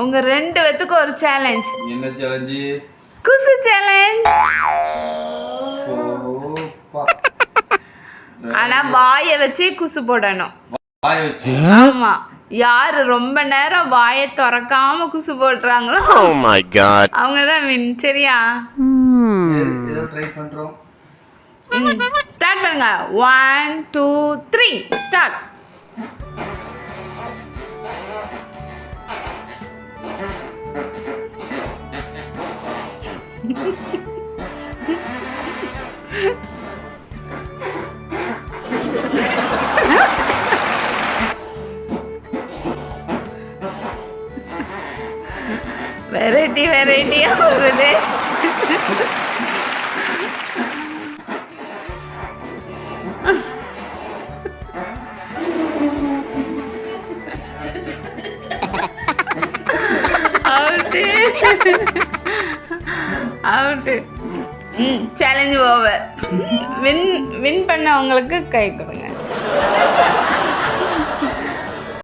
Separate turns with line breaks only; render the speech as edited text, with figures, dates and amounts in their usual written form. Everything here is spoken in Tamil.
உங்க 2 பேத்துக்கு ஒரு சேலஞ்ச்.
என்ன சேலஞ்ச்?
குசு சேலஞ்ச். ஆனா வாயை வச்சு குசு போடணும்.
வாயை வச்சு?
ஆமா. யாரு ரொம்ப நேரம் வாயை திறக்காம குசு போடுறாங்களோ அவங்க தான் வின். சரியா?
ஏதோ ட்ரை பண்றோம்.
ஸ்டார்ட் பண்ணுங்க. 1 2 3 ஸ்டார்ட். வெரைட்டியா வருது. அவுட்டு. Challenge over. வின் பண்ணவங்களுக்கு கை கொடுங்க.